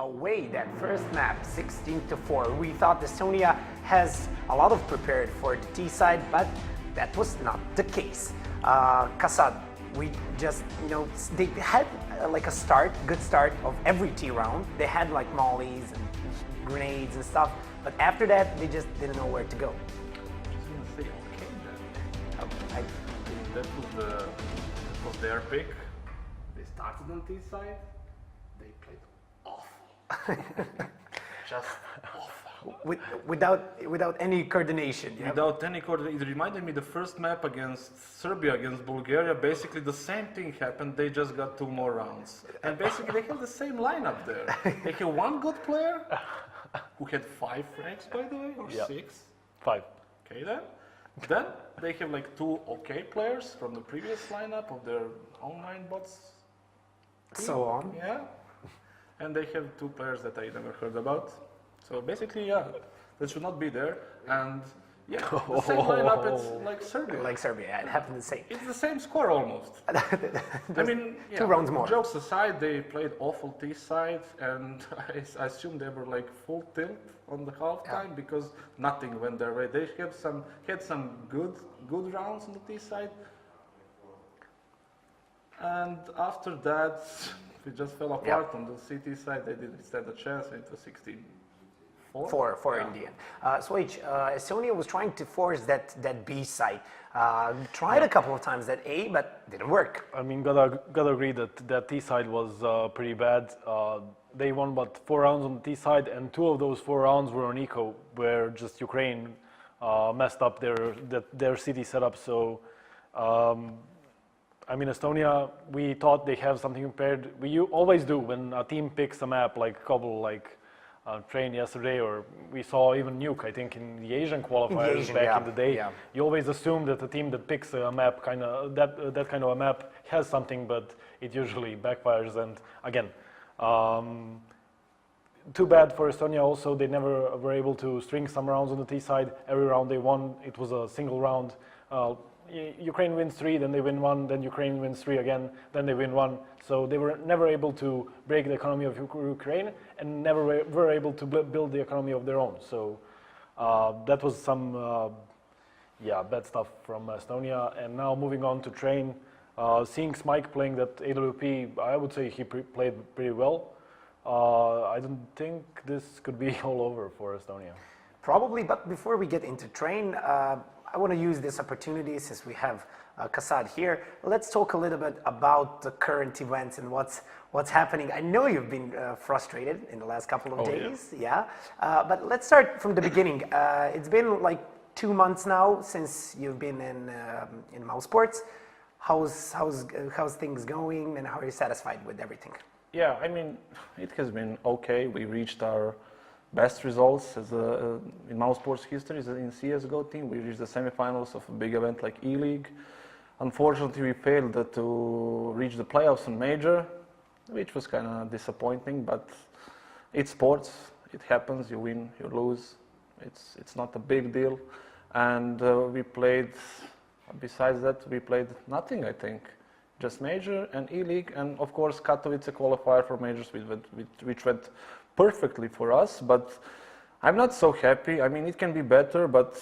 away that first map, 16-4. We thought Estonia has a lot of prepared for the T side, but that was not the case. Kasad, we just, they had like a good start of every T round. They had like mollies and grenades and stuff, but after that, they just didn't know where to go. I was going to say, okay then. That was their pick. They started on T side. They played awful. Just awful. Without any coordination. Without any coordination. It reminded me the first map against Serbia, against Bulgaria. Basically the same thing happened. They just got 2 more rounds. And basically they have the same lineup there. They have one good player who had 5 frags, by the way, or 6? 5. Okay then. Then they have like 2 okay players from the previous lineup of their online bots. So on. Yeah. And they have 2 players that I never heard about. So basically, yeah, that should not be there. And yeah, the same lineup, it's like Serbia. Like Serbia, yeah, it happened the same. It's the same score almost. I mean, 2 rounds more. Jokes aside, they played awful T side, and I assume they were like full tilt on the halftime because nothing went their way. They had some good rounds on the T side, and after that, we just fell apart on the CT side. They didn't stand a chance. It was 16. For India. Switch, Estonia was trying to force that B side. Tried a couple of times that A, but didn't work. I mean, gotta agree that T side was pretty bad. They won but 4 rounds on the T side, and 2 of those 4 rounds were on eco, where just Ukraine messed up their city setup. So, I mean, Estonia, we thought they have something prepared. We always do when a team picks a map like Kabul, like Train yesterday, or we saw even Nuke, I think, in the Asian qualifiers back in the day. Yeah. You always assume that the team that picks a map, that kind of a map, has something, but it usually backfires. And again, too bad for Estonia. Also, they never were able to string some rounds on the T side. Every round they won, it was a single round. Ukraine wins 3, then they win 1, then Ukraine wins 3 again, then they win 1. So they were never able to break the economy of Ukraine and never were able to build the economy of their own. So that was some bad stuff from Estonia. And now moving on to Train, seeing Smike playing that AWP, I would say he played pretty well. I don't think this could be all over for Estonia. Probably, but before we get into Train, I want to use this opportunity, since we have Kasad here. Let's talk a little bit about the current events and what's happening. I know you've been frustrated in the last couple of days, but let's start from the beginning. It's been like 2 months now since you've been in Mousesports. How's things going, and how are you satisfied with everything? Yeah, I mean, it has been okay. We reached our best results as in Mousesports history in CSGO team. We reached the semifinals of a big event like E-League. Unfortunately, we failed to reach the playoffs in Major, which was kind of disappointing, but it's sports. It happens, you win, you lose. It's not a big deal. And we played, besides that, we played nothing, I think. Just Major and E-League, and of course Katowice qualifier for Majors, which went perfectly for us, but I'm not so happy. I mean, it can be better, but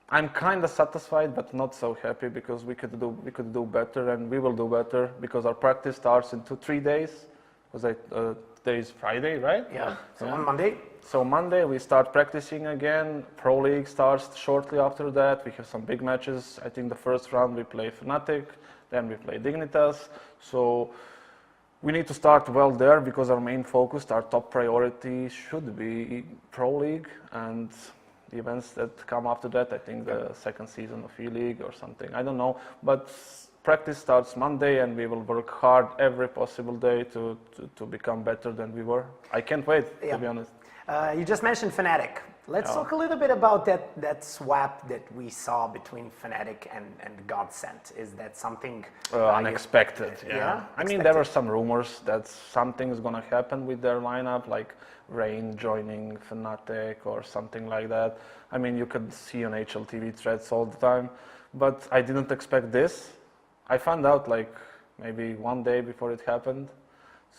I'm kind of satisfied, but not so happy, because we could do better, and we will do better, because our practice starts in 2-3 days. Today is Friday, right? Yeah. So on Monday. So Monday we start practicing again. Pro League starts shortly after that. We have some big matches. I think the first round we play Fnatic, then we play Dignitas. So we need to start well there, because our main focus, our top priority should be Pro League, and the events that come after that, I think the second season of E-League or something, I don't know. But practice starts Monday, and we will work hard every possible day to become better than we were. I can't wait, to be honest. You just mentioned Fnatic. Let's talk a little bit about that swap that we saw between Fnatic and Godsent. Is that something unexpected? Yeah. I mean, there were some rumors that something is going to happen with their lineup, like Rain joining Fnatic or something like that. I mean, you could see on HLTV threads all the time, but I didn't expect this. I found out like maybe 1 day before it happened.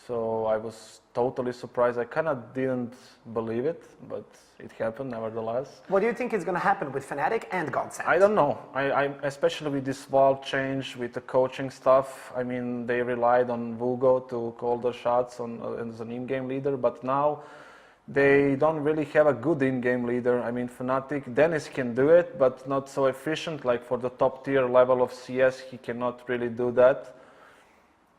So I was totally surprised. I kind of didn't believe it, but it happened nevertheless. What do you think is going to happen with Fnatic and Godsend? I don't know. I especially with this Valve change, with the coaching stuff. I mean, they relied on Vugo to call the shots as an in-game leader, but now they don't really have a good in-game leader. I mean, Fnatic, Dennis can do it, but not so efficient. Like for the top tier level of CS, he cannot really do that.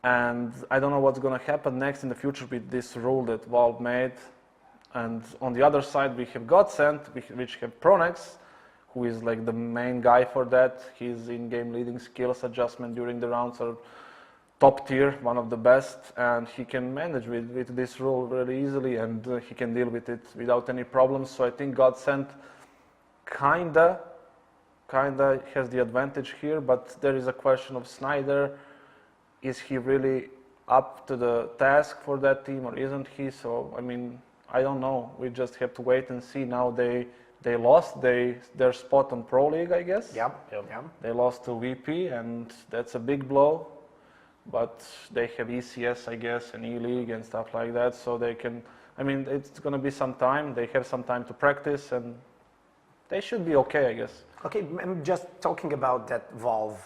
And I don't know what's going to happen next in the future with this rule that Valve made. And on the other side, we have Godsend, which have Pronex, who is like the main guy for that. His in-game leading skills adjustment during the rounds are top tier, one of the best, and he can manage with this rule really easily, and he can deal with it without any problems. So I think Godsend kinda has the advantage here, but there is a question of Snyder. Is he really up to the task for that team, or isn't he? So I mean, I don't know. We just have to wait and see. Now they lost their spot on Pro League, I guess. Yep. They lost to VP, and that's a big blow. But they have ECS, I guess, and E-League and stuff like that, so they can. I mean, it's going to be some time. They have some time to practice, and they should be okay, I guess. Okay, I'm just talking about that Valve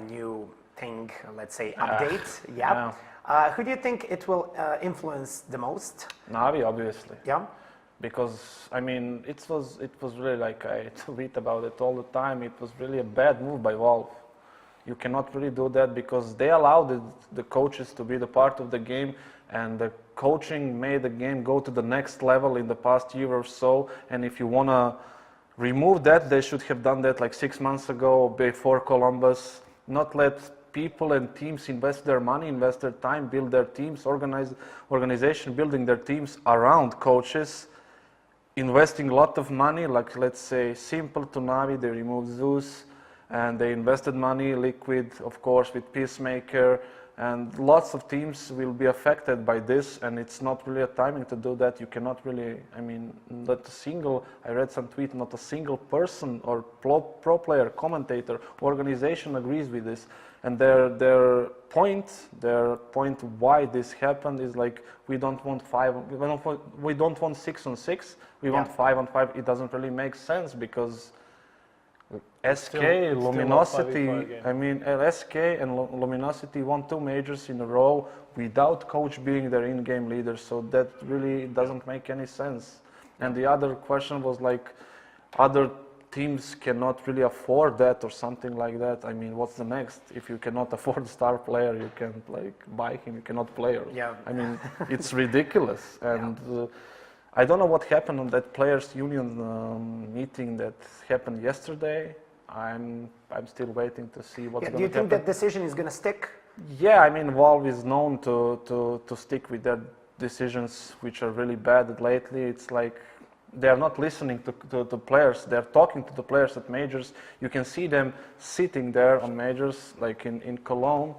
new thing, let's say, update. Yeah. Who do you think it will influence the most? Navi, obviously. Yeah. Because I mean, it was really like I tweet about it all the time. It was really a bad move by Valve. You cannot really do that because they allowed the coaches to be the part of the game, and the coaching made the game go to the next level in the past year or so. And if you want to remove that, they should have done that like 6 months ago before Columbus. Not let people and teams invest their money, invest their time, build their teams, organization building their teams around coaches, investing a lot of money, like let's say Simple to Navi, they removed Zeus, and they invested money, Liquid, of course, with Peacemaker, and lots of teams will be affected by this, and it's not really a timing to do that. You cannot really, I mean, I read some tweet, not a single person or pro player, commentator, organization agrees with this. And their point why this happened is like, we don't want 6-on-6, we want 5-on-5. It doesn't really make sense because SK, Luminosity, I mean, SK and Luminosity won 2 majors in a row without coach being their in-game leader, so that really doesn't make any sense. And the other question was like, other teams cannot really afford that or something like that. I mean, what's the next? If you cannot afford a star player, you can like buy him, you cannot play her. Yeah. I mean, it's ridiculous. And I don't know what happened on that players union meeting that happened yesterday. I'm still waiting to see what's going to happen. Do you think that decision is going to stick? Yeah, I mean, Valve is known to stick with their decisions, which are really bad lately. It's like they are not listening to the players. They're talking to the players at majors. You can see them sitting there on majors, like in Cologne,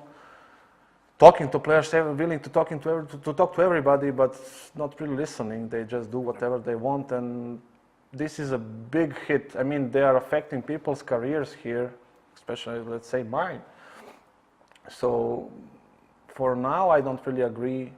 talking to players, willing to talk to everybody, but not really listening. They just do whatever they want, and this is a big hit. I mean, they are affecting people's careers here, especially, let's say, mine. So, for now, I don't really agree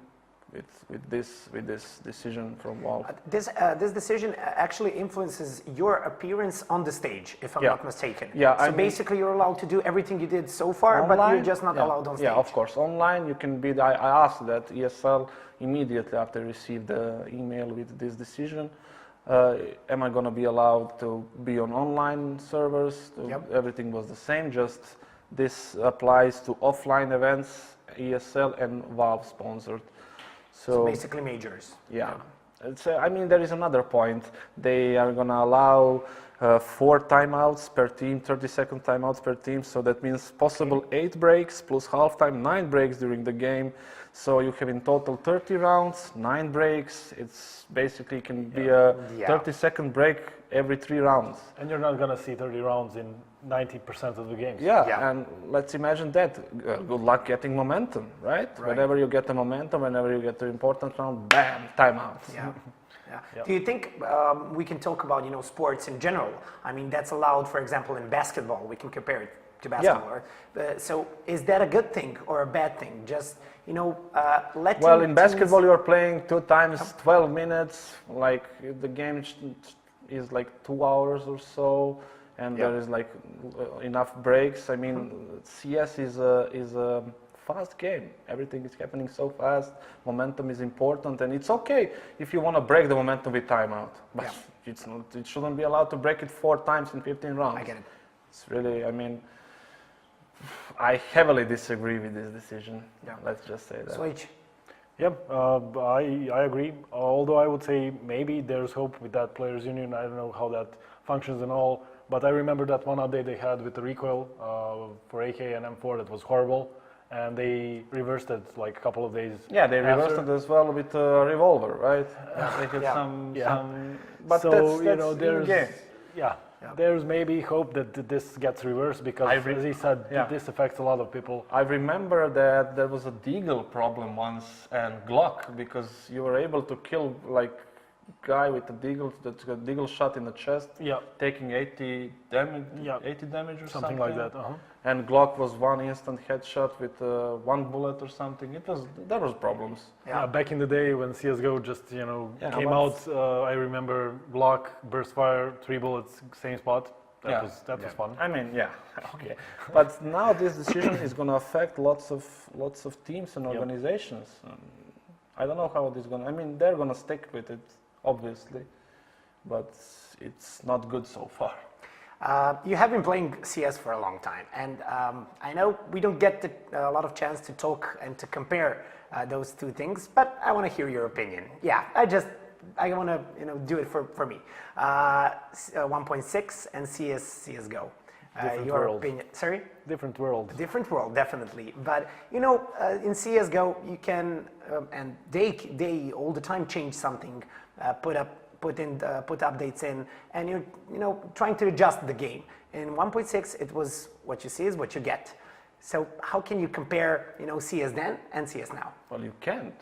with this decision from Valve. This decision actually influences your appearance on the stage, if I'm not mistaken. Yeah. So basically, you're allowed to do everything you did so far, online, but you're just not allowed on stage. Yeah, of course. Online, you can be. I asked that ESL immediately after I received the email with this decision. Am I going to be allowed to be on online servers? Everything was the same. Just this applies to offline events, ESL and Valve sponsored. So basically majors. Yeah. I mean, there is another point. They are going to allow 4 timeouts per team, 30-second timeouts per team. So that means possible 8 breaks plus halftime, 9 breaks during the game. So you have in total 30 rounds, 9 breaks. It's basically can be a 30-second break every 3 rounds. And you're not going to see 30 rounds in 90% of the games. Yeah, and let's imagine that. Good luck getting momentum, right? Whenever you get the momentum, whenever you get the important round, bam, timeout. Yeah. Do you think we can talk about sports in general? I mean, that's allowed, for example, in basketball. We can compare it to basketball. So is that a good thing or a bad thing? Just, letting Well, in teams- basketball, you're playing 2 times 12 minutes. Like the game is like 2 hours or so, and there is like enough breaks. I mean, CS is a fast game. Everything is happening so fast. Momentum is important, and it's okay if you want to break the momentum with timeout, but it's not. It shouldn't be allowed to break it 4 times in 15 rounds. I get it. It's really. I mean, I heavily disagree with this decision. Yeah. Let's just say that. Switch. Yeah, I agree. Although I would say maybe there's hope with that players' union. I don't know how that functions and all. But I remember that one update they had with the recoil for AK and M4 that was horrible, and they reversed it like a couple of days. Yeah, they after. reversed it as well with a revolver, right? They had Yeah. some. But So, that's you know, in the there's game. there's maybe hope that this gets reversed because, as he said, this affects a lot of people. I remember that there was a deagle problem once and Glock because you were able to kill like guy with a deagle that's got deagle shot in the chest, Yeah, taking 80 damage, Yeah. 80 damage or something like that. And Glock was one instant headshot with 1 bullet or something. There was problems. Yeah, back in the day when CS:GO just came but- out, I remember Glock, burst fire, 3 bullets, same spot. That was fun. I mean, yeah, okay. But now this decision is going to affect lots of teams and organizations. I don't know how it is going to. I mean, they're going to stick with it, obviously, but it's not good so far. You have been playing CS for a long time, and I know we don't get a lot of chance to talk and to compare those two things, but I want to hear your opinion. Yeah, I want to do it for me. 1.6 and CS:GO. Different Your world. opinion? Sorry. Different world. Different world, definitely. But in CS:GO, you can, and they all the time change something, put updates in, and you're trying to adjust the game. In 1.6, it was what you see is what you get. So how can you compare CS then and CS now? Well, you can't.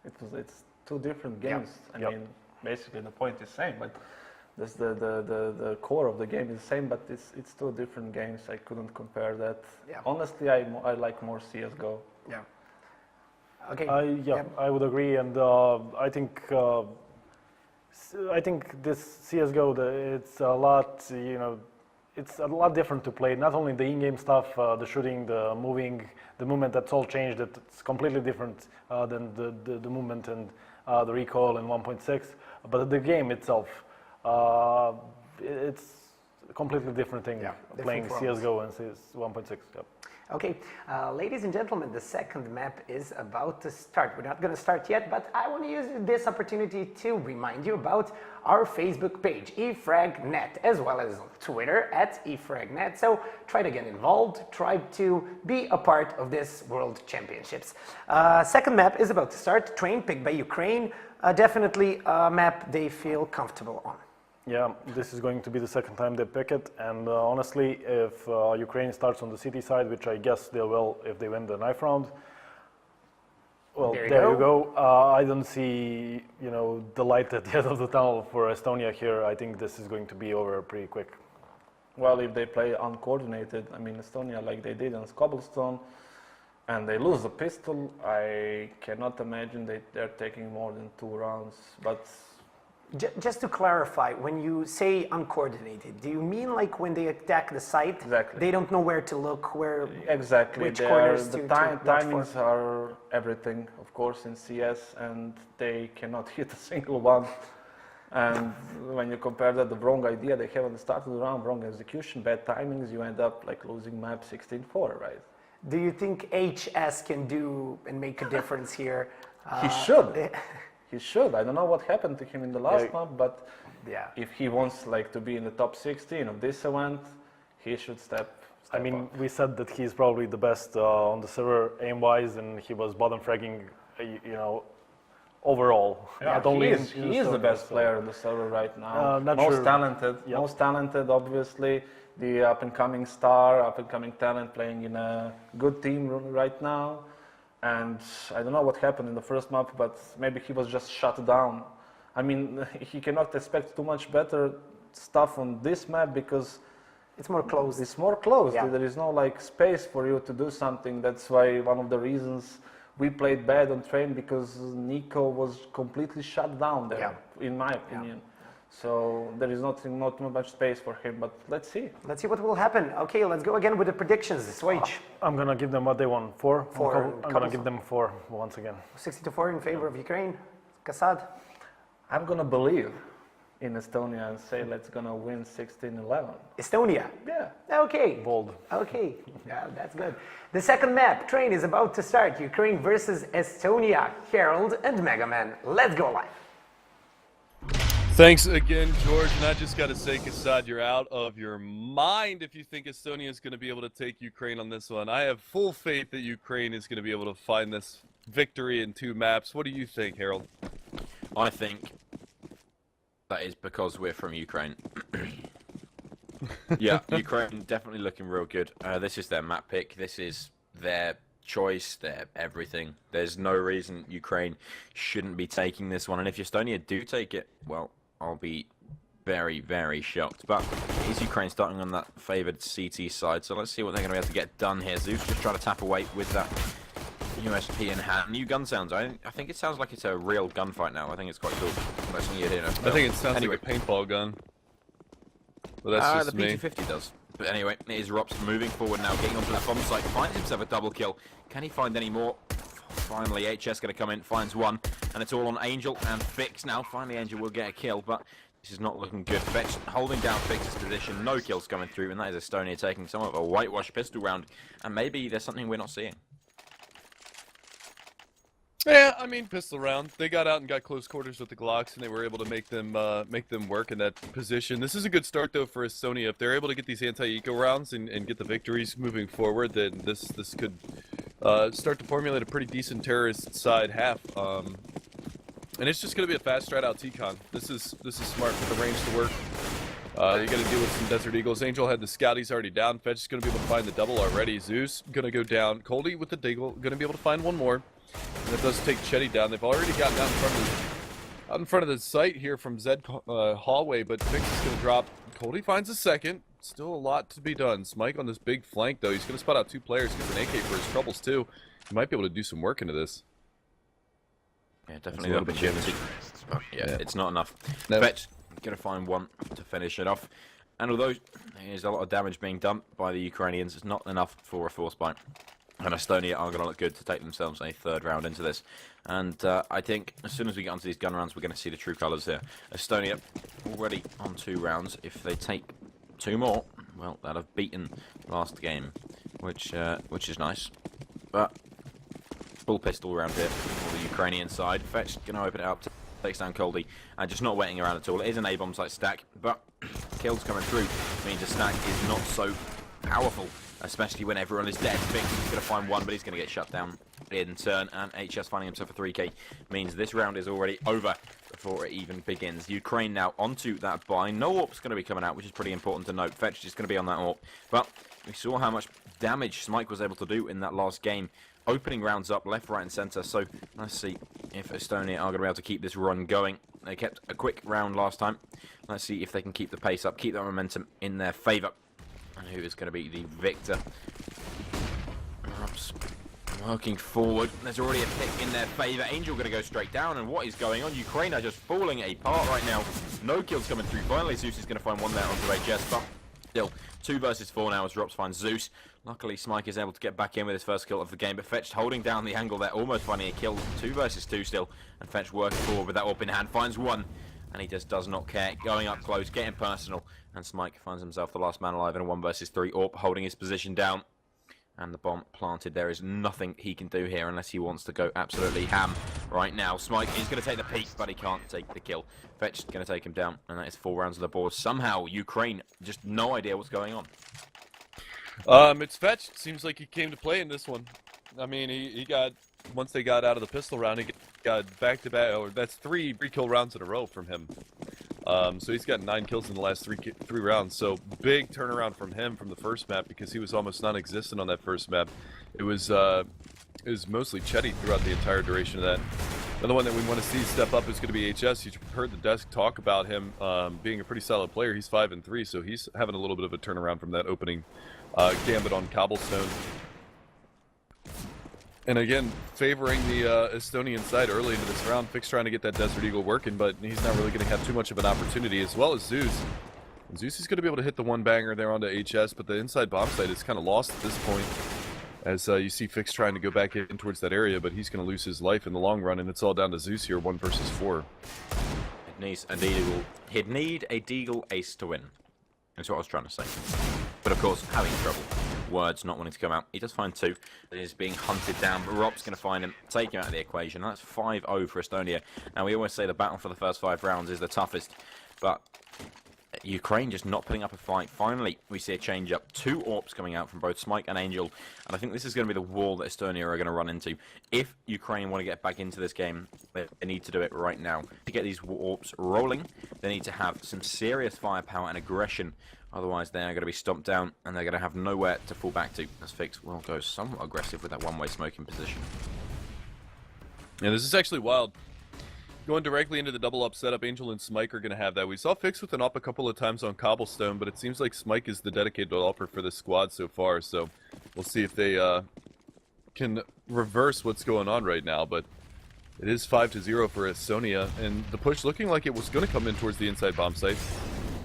It's 2 different games. I mean, basically the point is same, but this the core of the game is the same, but it's 2 different games. I couldn't compare that. Yeah. Honestly, I like more CS:GO. Yeah. Okay. I would agree, and I think this CS:GO, it's a lot, it's a lot different to play. Not only the in-game stuff, the shooting, the moving, the movement, that's all changed. It's completely different than the movement and the recoil in 1.6. But the game itself, it's a completely different thing. Playing different worlds. CS:GO and CS 1.6. Yep. Okay, ladies and gentlemen, the second map is about to start. We're not going to start yet, but I want to use this opportunity to remind you about our Facebook page, e-frag.net, as well as Twitter @e-frag.net. So try to get involved, try to be a part of this World Championships. Second map is about to start, Train, picked by Ukraine. Definitely a map they feel comfortable on. Yeah, this is going to be the second time they pick it, and honestly, if Ukraine starts on the city side, which I guess they will if they win the knife round, well, there you go. I don't see, the light at the end of the tunnel for Estonia here. I think this is going to be over pretty quick. Well, if they play uncoordinated, I mean Estonia like they did on Cobblestone, and they lose the pistol, I cannot imagine they're taking more than 2 rounds, but. Just to clarify, when you say uncoordinated, do you mean like when they attack the site, Exactly. they don't know where to look, Exactly. which corners the to watch for? timings are everything, of course, in CS, and they cannot hit a single one. And when you compare that, the wrong idea they have at the start of the round, wrong execution, bad timings, you end up like losing map 16-4, right? Do you think HS can do and make a difference here? He should. He should. I don't know what happened to him in the last map, but if he wants like to be in the top 16 of this event, he should step I mean, we said that he's probably the best on the server aim-wise, and he was bottom fragging, overall. Yeah, Not only he is the best player on the server right now. Not most sure. talented, Yep. most talented, obviously. The up-and-coming star, up-and-coming talent, playing in a good team right now. And I don't know what happened in the first map, but maybe he was just shut down. I mean, he cannot expect too much better stuff on this map because It's more closed. It's more closed. Yeah. There is no like space for you to do something. That's why one of the reasons we played bad on train, because Nico was completely shut down there, Yeah. in my opinion. So there is not much space for him. But let's see. Let's see what will happen. Okay, let's go again with the predictions. Switch. I'm gonna give them what they want. 4. I'm Couple- gonna give them 4 once again. 60-4 in favor of Ukraine. Kasad. I'm gonna believe in Estonia and say let's gonna win 16-11. Estonia. Yeah. Okay. Bold. Okay, yeah, that's good. The second map, train, is about to start. Ukraine versus Estonia. Harold and Mega Man. Let's go live. Thanks again, George. And I just got to say, Kasad, you're out of your mind if you think Estonia is going to be able to take Ukraine on this one. I have full faith that Ukraine is going to be able to find this victory in 2 maps. What do you think, Harold? I think that is because we're from Ukraine. Yeah, Ukraine definitely looking real good. This is their map pick. This is their choice, their everything. There's no reason Ukraine shouldn't be taking this one. And if Estonia do take it, well, I'll be very, very shocked. But is Ukraine starting on that favoured CT side? So let's see what they're going to be able to get done here. Zeus just trying to tap away with that USP in hand. New gun sounds. I think it sounds like it's a real gunfight now. I think it's quite cool. That's something you hear. I think it sounds like a paintball gun. But that's just the me. P250 does. But anyway, it is Rops moving forward now, getting onto that bomb site, finds himself a double kill. Can he find any more? Finally, HS going to come in, finds one, and it's all on Angel and Fix now. Finally, Angel will get a kill, but this is not looking good. Fetch holding down Fix's position, no kills coming through, and that is Estonia taking somewhat of a whitewash pistol round, and maybe there's something we're not seeing. Yeah, I mean, pistol round. They got out and got close quarters with the Glocks, and they were able to make them work in that position. This is a good start, though, for Estonia. If they're able to get these anti-eco rounds and get the victories moving forward, then this could start to formulate a pretty decent terrorist side half. And it's just going to be a fast strat out T-Con. This is smart for the range to work. You got to deal with some Desert Eagles. Angel had the scout, he's already down. Fetch is going to be able to find the double already. Zeus going to go down. Coldy with the Deagle, going to be able to find one more. And it does take Chetty down. They've already gotten out in front of the site here from Zed hallway, but Fix is going to drop. Coldy finds a second. Still a lot to be done. Smike on this big flank, though. He's going to spot out 2 players. Gets an AK for his troubles, too. He might be able to do some work into this. Yeah, definitely a little bit opportunity. But yeah, it's not enough. No. Fetch going to find one to finish it off. And although there's a lot of damage being done by the Ukrainians, it's not enough for a force bite. And Estonia are going to look good to take themselves a 3rd round into this. And I think as soon as we get onto these gun rounds, we're going to see the true colours here. Estonia already on 2 rounds. If they take 2 more, well, they'll have beaten last game, which is nice. But full pistol round here for the Ukrainian side. Fetch going to open it up, takes down Coldy, and just not waiting around at all. It is an A-bomb site stack, but kills coming through means a stack is not so powerful, especially when everyone is dead. Fix is going to find one, but he's going to get shut down in turn, and HS finding himself a 3k means this round is already over before it even begins. Ukraine now onto that buy. No AWP's going to be coming out, which is pretty important to note. Fetch is going to be on that AWP, but we saw how much damage Smike was able to do in that last game, opening rounds up left, right, and centre. So let's see if Estonia are going to be able to keep this run going. They kept a quick round last time. Let's see if they can keep the pace up, keep that momentum in their favour. And who is going to be the victor? Perhaps working forward. There's already a pick in their favour. Angel going to go straight down. And what is going on? Ukraine are just falling apart right now. No kills coming through. Finally, Zeus is going to find one there onto HS. But still, 2 versus 4 now as Drops finds Zeus. Luckily, Smike is able to get back in with his first kill of the game. But Fetch holding down the angle there. Almost finding a kill. 2 versus 2 still. And Fetch working forward with that AWP in hand. Finds one. And he just does not care. Going up close, getting personal. And Smike finds himself the last man alive in a 1 versus 3 AWP, holding his position down. And the bomb planted. There is nothing he can do here unless he wants to go absolutely ham right now. Smike is going to take the peak, but he can't take the kill. Fetch is going to take him down, and that is 4 rounds of the board. Somehow, Ukraine, just no idea what's going on. It's Fetch. Seems like he came to play in this one. I mean, he got, once they got out of the pistol round, he got back-to-back, or that's 3 kill rounds in a row from him. So he's got 9 kills in the last 3 rounds. So big turnaround from him from the first map, because he was almost non-existent on that first map. It was mostly Chetty throughout the entire duration of that. Another one that we want to see step up is going to be HS. You heard the desk talk about him being a pretty solid player. He's 5-3, so he's having a little bit of a turnaround from that opening gambit on cobblestone. And again, favoring the Estonian side early into this round. Fix trying to get that Desert Eagle working, but he's not really going to have too much of an opportunity, as well as Zeus. And Zeus is going to be able to hit the one banger there onto HS, but the inside bomb site is kind of lost at this point. As you see Fix trying to go back in towards that area, but he's going to lose his life in the long run, and it's all down to Zeus here, 1 versus 4. He'd need a Deagle ace to win. That's what I was trying to say. But of course, having trouble. Words not wanting to come out. He does find 2. He is being hunted down, but Rob's going to find him, take him out of the equation. That's 5-0 for Estonia. Now, we always say the battle for the first 5 rounds is the toughest, but Ukraine just not putting up a fight. Finally, we see a change up. 2 AWPs coming out from both Smike and Angel, and I think this is going to be the wall that Estonia are going to run into. If Ukraine want to get back into this game, they need to do it right now. To get these AWPs rolling, they need to have some serious firepower and aggression. Otherwise, they're going to be stomped down, and they're going to have nowhere to fall back to. As Fix will go somewhat aggressive with that one-way smoking position. Yeah, this is actually wild. Going directly into the double up setup, Angel and Smike are going to have that. We saw Fix with an up a couple of times on Cobblestone, but it seems like Smike is the dedicated developer for this squad so far, so we'll see if they can reverse what's going on right now, but it is 5-0 for Estonia, and the push looking like it was going to come in towards the inside bomb site.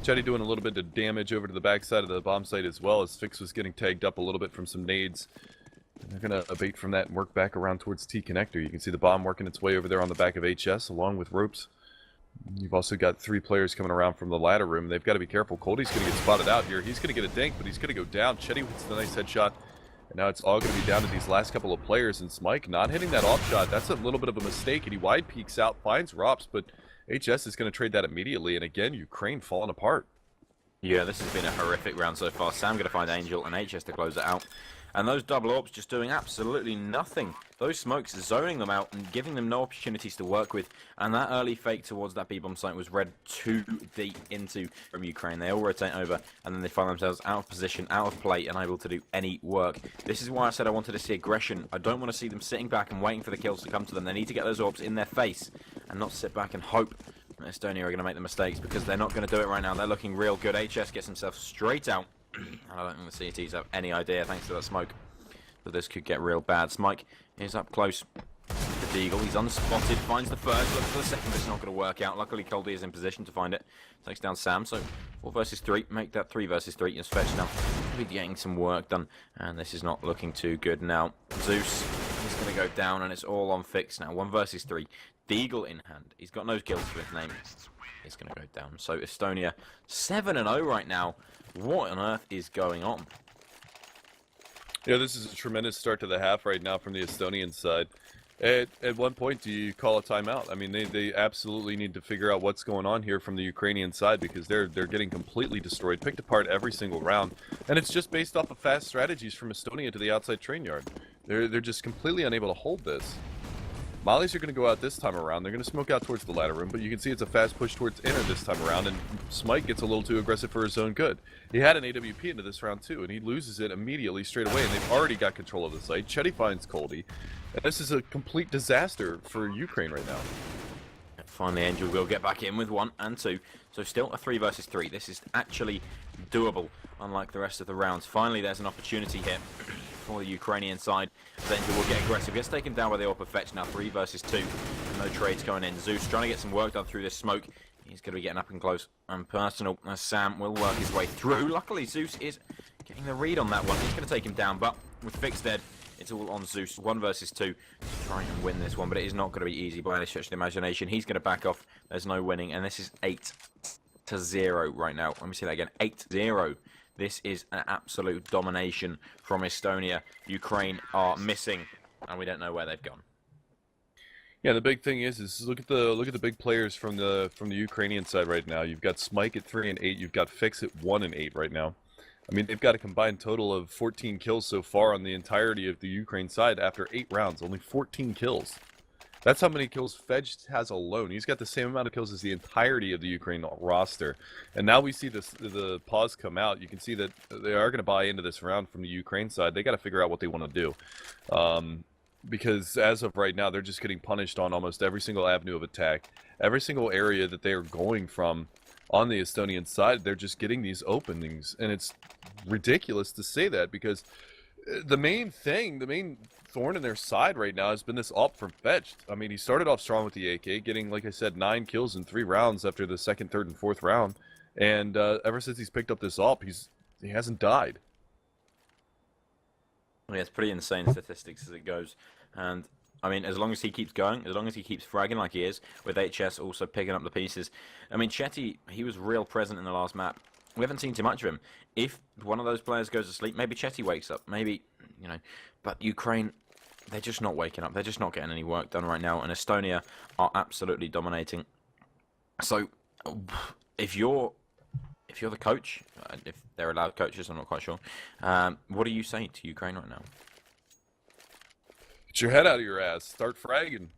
Chetty doing a little bit of damage over to the backside of the bomb site as well, as Fix was getting tagged up a little bit from some nades. They're going to abate from that and work back around towards T-connector. You can see the bomb working its way over there on the back of HS, along with ropes. You've also got 3 players coming around from the ladder room. They've got to be careful. Coldie's going to get spotted out here. He's going to get a dink, but he's going to go down. Chetty hits the nice headshot. And now it's all going to be down to these last couple of players. And Smike not hitting that off shot. That's a little bit of a mistake. And he wide peeks out, finds Rops, but HS is going to trade that immediately. And again, Ukraine falling apart. Yeah, this has been a horrific round so far. Sam going to find Angel and HS to close it out. And those double AWPs just doing absolutely nothing. Those smokes zoning them out and giving them no opportunities to work with. And that early fake towards that B-bomb site was read too deep into from Ukraine. They all rotate over and then they find themselves out of position, out of play, and unable to do any work. This is why I said I wanted to see aggression. I don't want to see them sitting back and waiting for the kills to come to them. They need to get those AWPs in their face and not sit back and hope that Estonia are going to make the mistakes, because they're not going to do it right now. They're looking real good. HS gets himself straight out. And I don't think the CTs have any idea, thanks to that smoke, that this could get real bad. Smike is up close to Deagle. He's unspotted, finds the first, looks for the second, but it's not going to work out. Luckily, Coldie is in position to find it. Takes down Sam, so 4 versus 3. Make that 3 versus 3. Is Fetch now. He'll be getting some work done, and this is not looking too good now. Zeus is going to go down, and it's all on Fix now. 1 versus 3. Deagle in hand. He's got no kills to his name. He's going to go down. So Estonia 7-0 right now. What on earth is going on? Yeah, this is a tremendous start to the half right now from the Estonian side. At one point, do you call a timeout? I mean, they absolutely need to figure out what's going on here from the Ukrainian side, because they're getting completely destroyed, picked apart every single round, and it's just based off of fast strategies from Estonia to the outside train yard. They're just completely unable to hold this. Mollies are going to go out this time around. They're going to smoke out towards the ladder room, but you can see it's a fast push towards inner this time around, and Smike gets a little too aggressive for his own good. He had an AWP into this round too, and he loses it immediately straight away, and they've already got control of the site. Chetty finds Coldie, and this is a complete disaster for Ukraine right now. Finally, Angel will get back in with 1 and 2. So still a 3 versus 3. This is actually doable, unlike the rest of the rounds. Finally, there's an opportunity here for the Ukrainian side. Angel will get aggressive. Gets taken down by the AWP Fetch now. 3 versus 2. No trades going in. Zeus trying to get some work done through this smoke. He's going to be getting up and close and personal, as Sam will work his way through. Luckily, Zeus is getting the read on that one. He's going to take him down, but with Fix dead, it's all on Zeus. 1 versus 2 to try and win this one, but it is not going to be easy by any stretch of the imagination. He's going to back off. There's no winning, and this is 8-0 right now. Let me see that again. 8-0. This is an absolute domination from Estonia. Ukraine are missing, and we don't know where they've gone. Yeah, the big thing is look at the big players from the Ukrainian side right now. You've got Smike at 3 and 8. You've got Fix at 1 and 8 right now. I mean, they've got a combined total of 14 kills so far on the entirety of the Ukraine side after 8 rounds. Only 14 kills. That's how many kills Fedge has alone. He's got the same amount of kills as the entirety of the Ukraine roster. And now we see the pause come out. You can see that they are going to buy into this round from the Ukraine side. They got to figure out what they want to do. because as of right now, they're just getting punished on almost every single avenue of attack. Every single area that they are going from on the Estonian side, they're just getting these openings. And it's ridiculous to say that because the main thorn in their side right now has been this up from Fetched. I mean, he started off strong with the AK, getting, like I said, 9 kills in 3 rounds after the second, third, and fourth round. And ever since he's picked up this up, he hasn't died. Yeah, it's pretty insane statistics as it goes. And, I mean, as long as he keeps going, as long as he keeps fragging like he is, with HS also picking up the pieces. I mean, Chetty, he was real present in the last map. We haven't seen too much of him. If one of those players goes to sleep, maybe Chetty wakes up. Maybe, you know. But Ukraine, they're just not waking up. They're just not getting any work done right now. And Estonia are absolutely dominating. So, if you're the coach, if they're allowed coaches, I'm not quite sure. What do you say to Ukraine right now? Get your head out of your ass. Start fragging.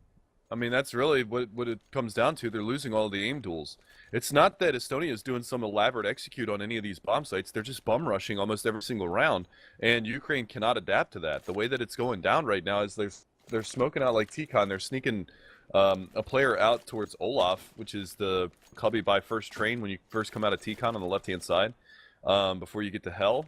I mean, that's really what it comes down to. They're losing all the aim duels. It's not that Estonia is doing some elaborate execute on any of these bomb sites. They're just bum rushing almost every single round, and Ukraine cannot adapt to that. The way that it's going down right now is they're smoking out like T-Con. They're sneaking a player out towards Olaf, which is the cubby by first train when you first come out of T-Con on the left-hand side, before you get to Hell.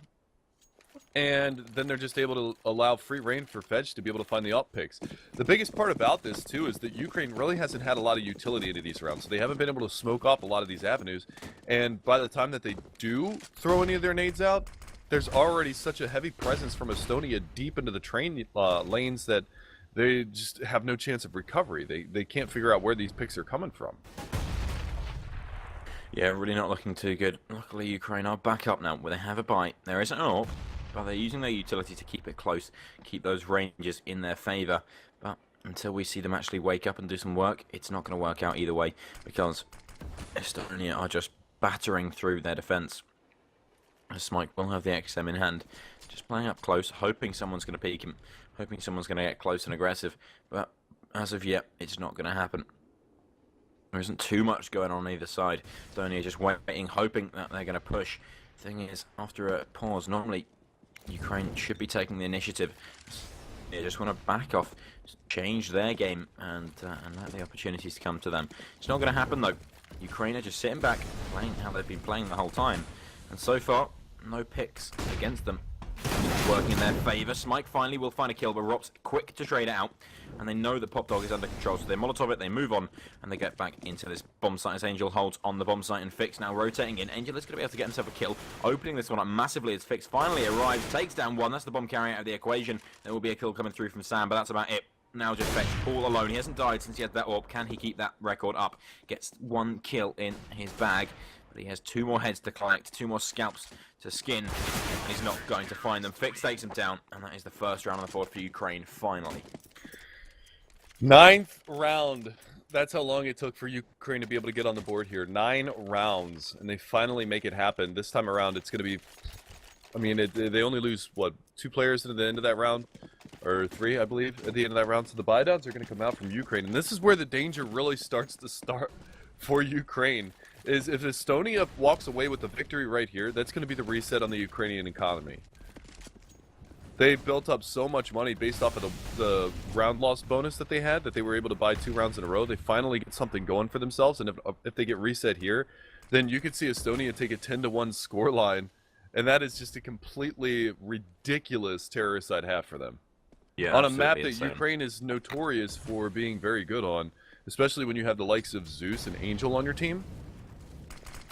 And then they're just able to allow free reign for Fetch to be able to find the up picks. The biggest part about this, too, is that Ukraine really hasn't had a lot of utility into these rounds. So they haven't been able to smoke up a lot of these avenues. And by the time that they do throw any of their nades out, there's already such a heavy presence from Estonia deep into the train lanes that they just have no chance of recovery. They can't figure out where these picks are coming from. Yeah, really not looking too good. Luckily, Ukraine are back up now, where they have a bite. There is an AWP, but they're using their utility to keep it close, keep those ranges in their favour. But until we see them actually wake up and do some work, it's not going to work out either way, because Estonia are just battering through their defence. Smike will have the XM in hand, just playing up close, hoping someone's going to peek him, hoping someone's going to get close and aggressive. But as of yet, it's not going to happen. There isn't too much going on either side. Estonia just waiting, hoping that they're going to push. Thing is, after a pause, normally Ukraine should be taking the initiative. They just want to back off, change their game, and let the opportunities come to them. It's not going to happen though. Ukraine are just sitting back, playing how they've been playing the whole time, and so far, no picks against them. Working in their favour. Smike finally will find a kill, but Rop's quick to trade it out. And they know that Pop Dog is under control, so they Molotov it, they move on, and they get back into this bomb site as Angel holds on the bomb site, and Fix now rotating in. Angel is going to be able to get himself a kill, opening this one up massively as Fix finally arrives, takes down one. That's the bomb carrier out of the equation. There will be a kill coming through from Sam, but that's about it. Now just Fetch all alone. He hasn't died since he had that AWP. Can he keep that record up? Gets 1 kill in his bag. But he has 2 more heads to collect, 2 more scalps to skin. He's not going to find them. Fix takes him down, and that is the first round on the board for Ukraine, finally. 9th round. That's how long it took for Ukraine to be able to get on the board here. 9 rounds, and they finally make it happen. This time around, it's going to be... I mean, they only lose, what, 2 players at the end of that round? Or 3, I believe, at the end of that round. So the buy-downs are going to come out from Ukraine. And this is where the danger really starts to start for Ukraine. Is if Estonia walks away with the victory right here, that's going to be the reset on the Ukrainian economy. They built up so much money based off of the round loss bonus that they had, that they were able to buy 2 rounds in a row. They finally get something going for themselves, and if they get reset here, then you could see Estonia take a 10-1 scoreline, and that is just a completely ridiculous terrorist I'd have for them. Yeah, on a map that insane. Ukraine is notorious for being very good on, especially when you have the likes of Zeus and Angel on your team.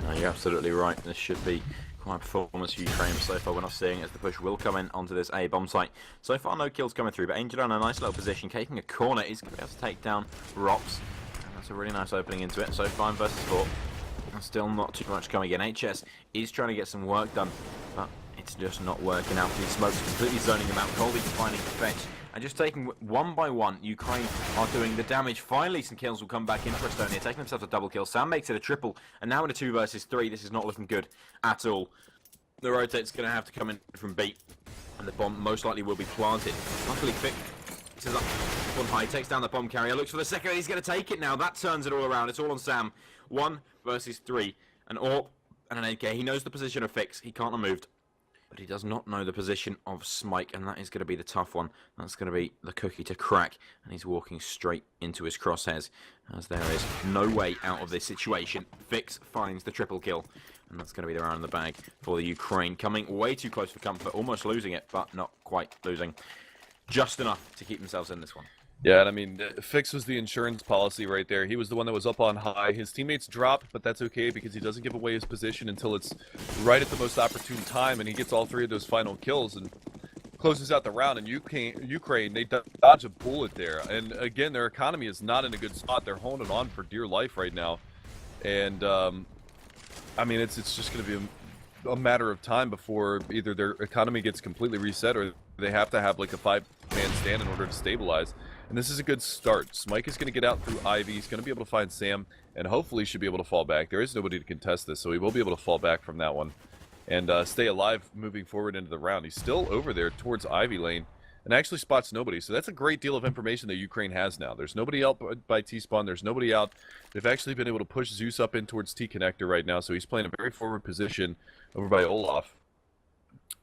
No, you're absolutely right. This should be quite a performance for Ukraine so far. We're not seeing as the push will come in onto this A bomb site. So far, no kills coming through, but Angel in a nice little position, taking a corner, is going to be able to take down Rops. And that's a really nice opening into it. So 5 versus 4. And still not too much coming in. HS is trying to get some work done, but it's just not working out. These smokes completely zoning him out. Colby finding the fetch. And just taking 1 by 1, Ukraine are doing the damage. Finally, some kills will come back in for Estonia, taking themselves a double kill. Sam makes it a triple, and now in a 2 versus 3. This is not looking good at all. The rotate's going to have to come in from B, and the bomb most likely will be planted. Luckily, Fix is up on high, takes down the bomb carrier, looks for the second, he's going to take it now. That turns it all around. It's all on Sam. 1 versus 3. An AWP and an AK. He knows the position of Fix. He can't have moved. but he does not know the position of Smike, and that is going to be the tough one. That's going to be the cookie to crack, and he's walking straight into his crosshairs, as there is no way out of this situation. Fix finds the triple kill, and that's going to be the round in the bag for the Ukraine, coming way too close for comfort, almost losing it, but not quite losing. Just enough to keep themselves in this one. Yeah, and I mean, Fix was the insurance policy right there. He was the one that was up on high. His teammates dropped, but that's okay because he doesn't give away his position until it's right at the most opportune time, and he gets all 3 of those final kills and closes out the round. And Ukraine, they dodge a bullet there. And again, their economy is not in a good spot. They're holding on for dear life right now. And, I mean, it's just going to be a matter of time before either their economy gets completely reset or they have to have like a 5-man stand in order to stabilize. And this is a good start. Smike is going to get out through Ivy. He's going to be able to find Sam, and hopefully should be able to fall back. There is nobody to contest this, so he will be able to fall back from that one and stay alive moving forward into the round. He's still over there towards Ivy lane and actually spots nobody. So that's a great deal of information that Ukraine has now. There's nobody out by T-spawn. There's nobody out. They've actually been able to push Zeus up in towards T-connector right now, so he's playing a very forward position over by Olaf.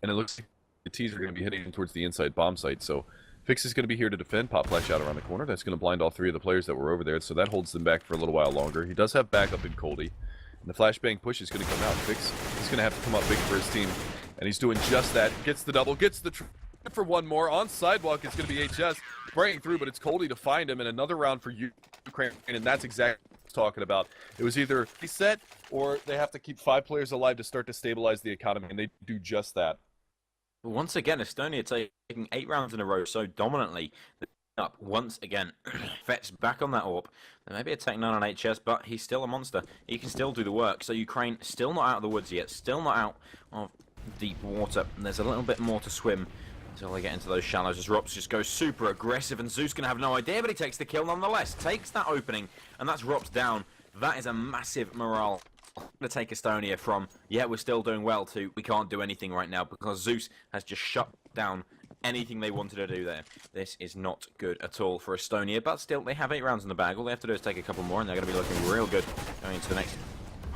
And it looks like the T's are going to be heading towards the inside bomb site, so Fix is going to be here to defend. Pop flash out around the corner. That's going to blind all 3 of the players that were over there, so that holds them back for a little while longer. He does have backup in Coldy. And the flashbang push is going to come out. Fix is going to have to come up big for his team. And he's doing just that. Gets the double, gets the for one more. On sidewalk, it's going to be HS. Spraying through, but it's Coldy to find him. And another round for Ukraine, and that's exactly what I was talking about. It was either reset, or they have to keep 5 players alive to start to stabilize the economy, and they do just that. Once again, Estonia taking 8 rounds in a row so dominantly. Up once again. Fetch back on that AWP. There may be a Tech 9 on HS, but he's still a monster. He can still do the work. So Ukraine still not out of the woods yet. Still not out of deep water. And there's a little bit more to swim until they get into those shallows. As Rops just goes super aggressive, and Zeus gonna have no idea, but he takes the kill nonetheless. Takes that opening, and that's Rops down. That is a massive morale to take Estonia from, yeah, we're still doing well, to we can't do anything right now because Zeus has just shut down anything they wanted to do there. This is not good at all for Estonia, but still, they have 8 rounds in the bag. All they have to do is take a couple more, and they're going to be looking real good going into the next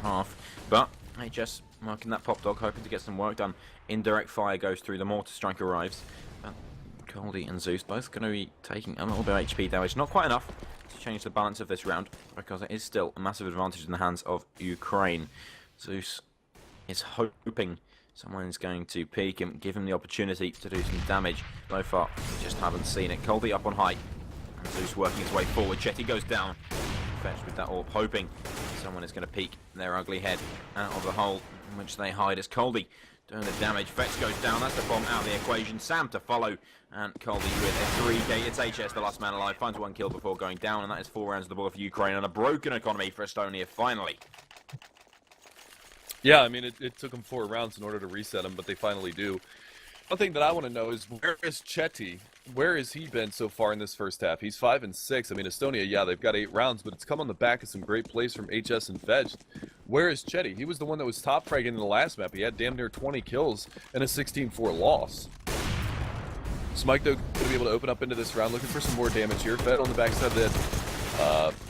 half. But HS marking that pop dog, hoping to get some work done. Indirect fire goes through, the mortar strike arrives. Coldy and Zeus both going to be taking a little bit of HP damage. Not quite enough to change the balance of this round, because it is still a massive advantage in the hands of Ukraine. Zeus is hoping someone's going to peek and give him the opportunity to do some damage. So far, we just haven't seen it. Coldy up on high. And Zeus working his way forward. Chetty goes down. Fetch with that AWP, hoping someone is going to peek their ugly head out of the hole in which they hide. As Coldy doing the damage. Fetch goes down. That's the bomb out of the equation. Sam to follow. And Coldy with a 3K. It's HS, the last man alive. Finds 1 kill before going down. And that is 4 rounds of the ball for Ukraine. And a broken economy for Estonia, finally. Yeah, I mean, it took them 4 rounds in order to reset them, but they finally do. One thing that I want to know is, where is Chetty? Where has he been so far in this first half? He's 5 and 6. I mean, Estonia, yeah, they've got 8 rounds, but it's come on the back of some great plays from HS and Fedge. Where is Chetty? He was the one that was top fragging in the last map. He had damn near 20 kills and a 16-4 loss. Smike, though, going to be able to open up into this round, looking for some more damage here. Fed on the backside of the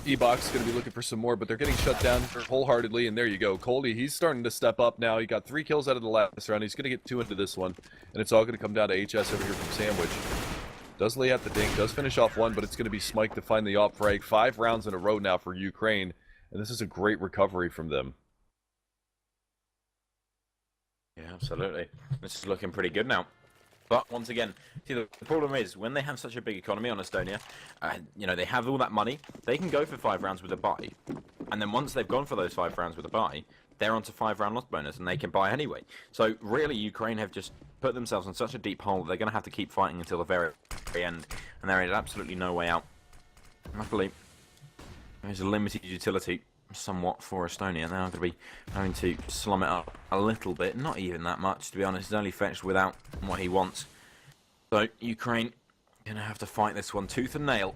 E-box is going to be looking for some more, but they're getting shut down wholeheartedly, and there you go. Coldy, he's starting to step up now. He got 3 kills out of the last round. He's going to get 2 into this one, and it's all going to come down to HS over here from Sandwich. Does lay out the dink, does finish off 1, but it's going to be Smike to find the op frag. 5 rounds in a row now for Ukraine, and this is a great recovery from them. Yeah, absolutely. This is looking pretty good now. But once again, see, the problem is, when they have such a big economy on Estonia, you know, they have all that money, they can go for 5 rounds with a buy. And then once they've gone for those 5 rounds with a buy, they're onto 5 round loss bonus, and they can buy anyway. So really, Ukraine have just put themselves in such a deep hole that they're going to have to keep fighting until the very end. And there is absolutely no way out. Luckily, there's a limited utility somewhat for Estonia. They're going to be having to slum it up a little bit, not even that much, to be honest. It's only Fetched without what he wants. So Ukraine going to have to fight this one tooth and nail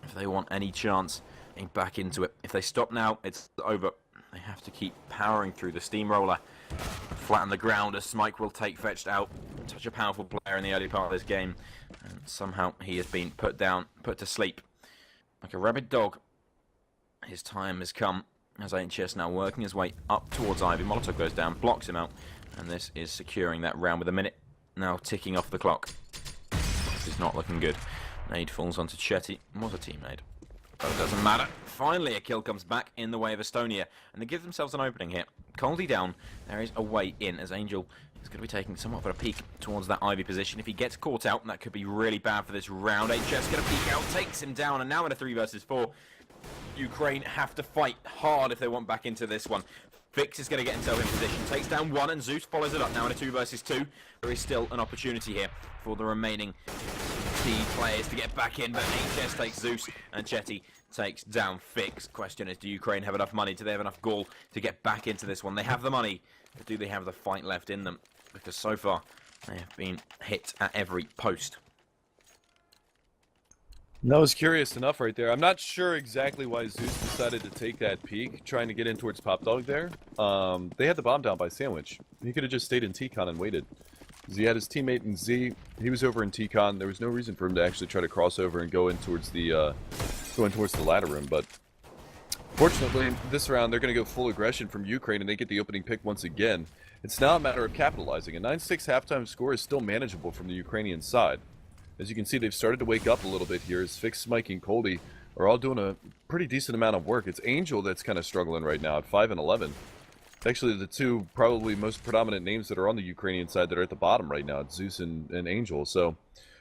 if they want any chance getting back into it. If they stop now, it's over. They have to keep powering through the steamroller, flatten the ground, as Smike will take Fetched out. Such a powerful player in the early part of this game, and somehow he has been put down, put to sleep like a rabid dog. His time has come, as HS now working his way up towards Ivy. Molotov goes down, blocks him out, And this is securing that round with a minute now ticking off the clock. This is not looking good. Nade falls onto Chetty. Was a team nade. But it doesn't matter. Finally, a kill comes back in the way of Estonia. And they give themselves an opening here. Coldie down. There is a way in as Angel is going to be taking somewhat of a peek towards that Ivy position. If he gets caught out, that could be really bad for this round. HS going to peek out, takes him down. And now in a 3 versus 4, Ukraine have to fight hard if they want back into this one. Fix is going to get himself in position, takes down one, and Zeus follows it up now in a 2 versus 2. There is still an opportunity here for the remaining key players to get back in, but HS takes Zeus, and Chetty takes down Fix. Question is, do Ukraine have enough money? Do they have enough gall to get back into this one? They have the money, but do they have the fight left in them? Because so far, they have been hit at every post. That was curious enough right there. I'm not sure exactly why Zeus decided to take that peek, trying to get in towards Pop Dog there. They had the bomb down by Sandwich. He could have just stayed in T-Con and waited. He had his teammate in Z. He was over in T-Con. There was no reason for him to actually try to cross over and go in towards the ladder room. But fortunately, this round they're going to go full aggression from Ukraine, and they get the opening pick once again. It's now a matter of capitalizing. A 9-6 halftime score is still manageable from the Ukrainian side. As you can see, they've started to wake up a little bit here as Fix, Smike, and Coldie are all doing a pretty decent amount of work. It's Angel that's kind of struggling right now at 5 and 11. It's actually the two probably most predominant names that are on the Ukrainian side that are at the bottom right now. It's Zeus and Angel. So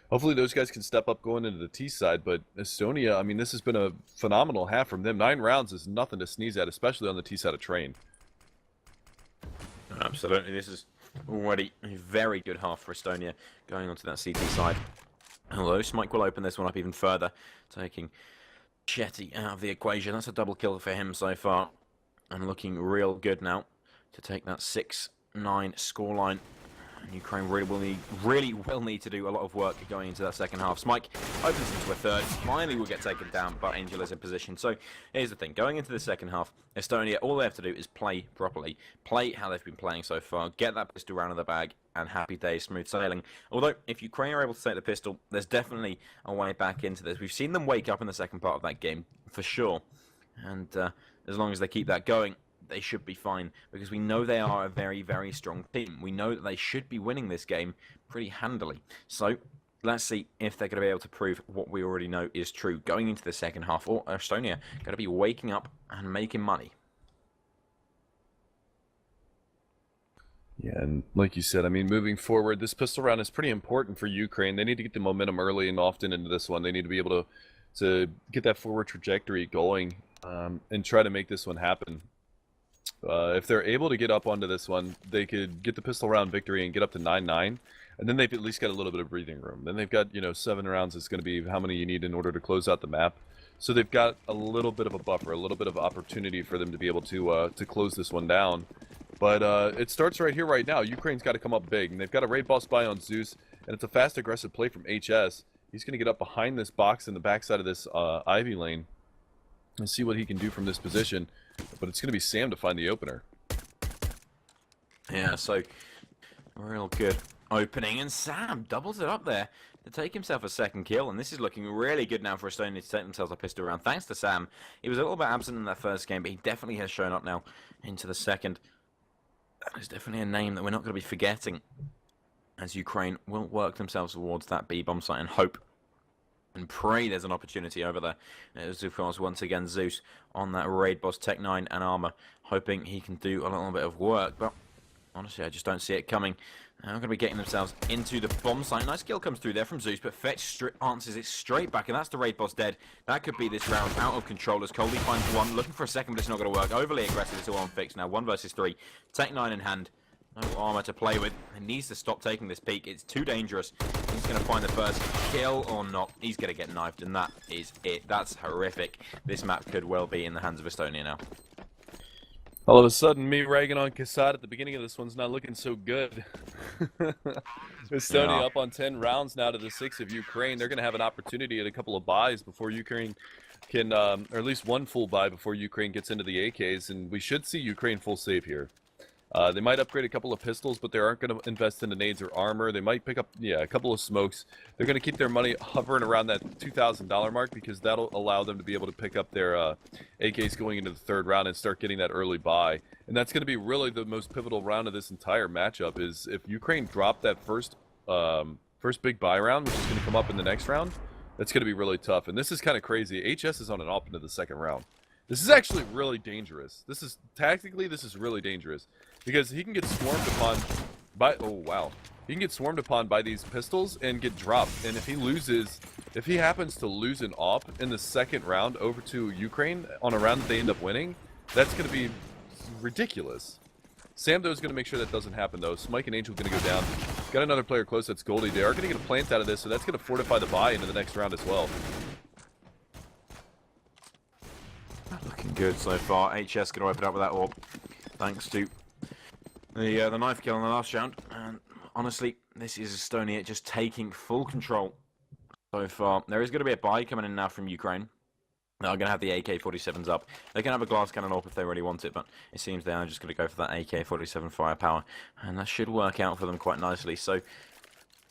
hopefully those guys can step up going into the T side. But Estonia, I mean, this has been a phenomenal half from them. 9 rounds is nothing to sneeze at, especially on the T side of Train. Absolutely. This is already a very good half for Estonia going onto that CT side. Although Smike will open this one up even further, taking Chetty out of the equation. That's a double kill for him so far. And looking real good now to take that 6-9 scoreline. And Ukraine really will need to do a lot of work going into that second half. Smike opens into a third. Finally will get taken down, but Angel is in position. So here's the thing. Going into the second half, Estonia, all they have to do is play properly. Play how they've been playing so far. Get that pistol round in the bag, and happy days, smooth sailing. Although, if Ukraine are able to take the pistol, there's definitely a way back into this. We've seen them wake up in the second part of that game, for sure. And as long as they keep that going, they should be fine, because we know they are a very, very strong team. We know that they should be winning this game pretty handily. So, let's see if they're going to be able to prove what we already know is true going into the second half, or Estonia going to be waking up and making money. Yeah, and like you said, I mean, moving forward, this pistol round is pretty important for Ukraine. They need to get the momentum early and often into this one. They need to be able to get that forward trajectory going and try to make this one happen. If they're able to get up onto this one, they could get the pistol round victory and get up to 9-9, and then they've at least got a little bit of breathing room. Then they've got, 7 rounds. It's going to be how many you need in order to close out the map. So they've got a little bit of a buffer, a little bit of opportunity for them to be able to close this one down. But it starts right here, right now. Ukraine's got to come up big, and they've got a raid boss spy on Zeus, and it's a fast, aggressive play from HS. He's going to get up behind this box in the backside of this Ivy lane and see what he can do from this position. But it's going to be Sam to find the opener. Yeah, so real good opening, and Sam doubles it up there to take himself a second kill, and this is looking really good now for Estonia to take themselves a pistol round. Thanks to Sam. He was a little bit absent in that first game, but he definitely has shown up now into the second. That is definitely a name that we're not going to be forgetting, as Ukraine will work themselves towards that B-bomb site and hope and pray there's an opportunity over there. As of course, once again, Zeus on that raid boss, Tech 9 and armor, hoping he can do a little bit of work, but honestly, I just don't see it coming. They're going to be getting themselves into the bomb site. Nice kill comes through there from Zeus, but Fetch answers it straight back, and that's the raid boss dead. That could be this round out of control as Coldie finds one, looking for a second, but it's not going to work. Overly aggressive, it's all on Fix now. 1 versus 3. Tech 9 in hand. No armor to play with. He needs to stop taking this peek. It's too dangerous. He's going to find the first kill or not. He's going to get knifed, and that is it. That's horrific. This map could well be in the hands of Estonia now. All of a sudden, me ragging on Kassad at the beginning of this one's not looking so good. Estonia up on 10 rounds now to the 6 of Ukraine. They're going to have an opportunity at a couple of buys before Ukraine can, or at least one full buy before Ukraine gets into the AKs, and we should see Ukraine full save here. They might upgrade a couple of pistols, but they aren't going to invest into nades or armor. They might pick up, yeah, a couple of smokes. They're going to keep their money hovering around that $2,000 mark because that'll allow them to be able to pick up their AKs going into the third round and start getting that early buy. And that's going to be really the most pivotal round of this entire matchup is if Ukraine drop that first big buy round, which is going to come up in the next round, that's going to be really tough. And this is kind of crazy. HS is on an op into the second round. This is actually really dangerous. Tactically, this is really dangerous. Because he can get swarmed upon by, oh wow. He can get swarmed upon by these pistols and get dropped. And if he happens to lose an op in the second round over to Ukraine on a round that they end up winning, that's going to be ridiculous. Sam, though, is going to make sure that doesn't happen, though. Smike and Angel going to go down. Got another player close, that's Goldie. They are going to get a plant out of this, so that's going to fortify the buy into the next round as well. Looking good so far. HS going to open up with that orb. Thanks to the knife kill in the last round. And honestly, this is Estonia just taking full control so far. There is going to be a buy coming in now from Ukraine. They're going to have the AK-47s up. They can have a glass cannon up if they really want it, but it seems they are just going to go for that AK-47 firepower. And that should work out for them quite nicely. So,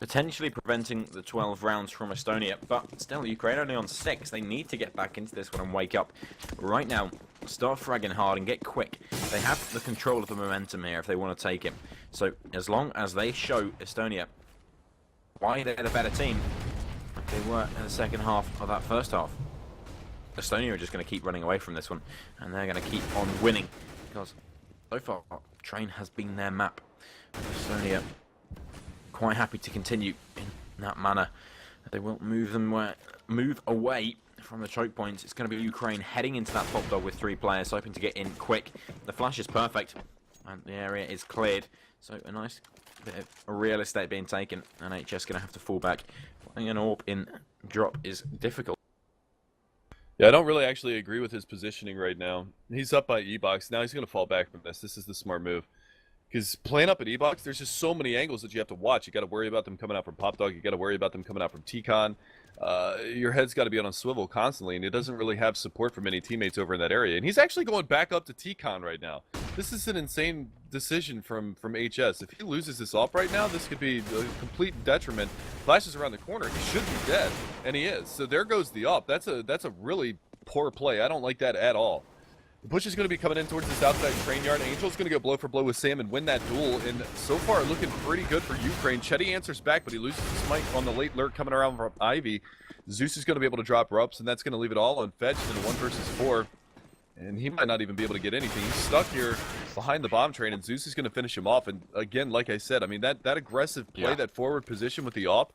potentially preventing the 12 rounds from Estonia, but still, Ukraine only on 6. They need to get back into this one and wake up right now. Start fragging hard and get quick. They have the control of the momentum here if they want to take it. So, as long as they show Estonia why they're the better team, like they were in the second half of that first half, Estonia are just going to keep running away from this one, and they're going to keep on winning, because so far, Train has been their map. Estonia quite happy to continue in that manner. They won't move away from the choke points. It's going to be Ukraine heading into that pop dog with 3 players, hoping to get in quick. The flash is perfect, and the area is cleared. So a nice bit of real estate being taken, and HS going to have to fall back. Putting an orb in drop is difficult. Yeah, I don't really actually agree with his positioning right now. He's up by E-box. Now he's going to fall back from this. This is the smart move. Because playing up at E-box, there's just so many angles that you have to watch. You got to worry about them coming out from Pop Dog. You got to worry about them coming out from T-Con. Your head's got to be on a swivel constantly, and it doesn't really have support from any teammates over in that area. And he's actually going back up to T-Con right now. This is an insane decision from HS. If he loses this op right now, this could be a complete detriment. Flashes around the corner. He should be dead, and he is. So there goes the op. That's a really poor play. I don't like that at all. The push is going to be coming in towards this outside train yard. Angel's going to go blow for blow with Sam and win that duel. And so far, looking pretty good for Ukraine. Chetty answers back, but he loses the smite on the late lurk coming around from Ivy. Zeus is going to be able to drop ropes, and that's going to leave it all unfetched in a 1 versus 4. And he might not even be able to get anything. He's stuck here behind the bomb train, and Zeus is going to finish him off. And again, like I said, I mean, that aggressive play, that forward position with the op,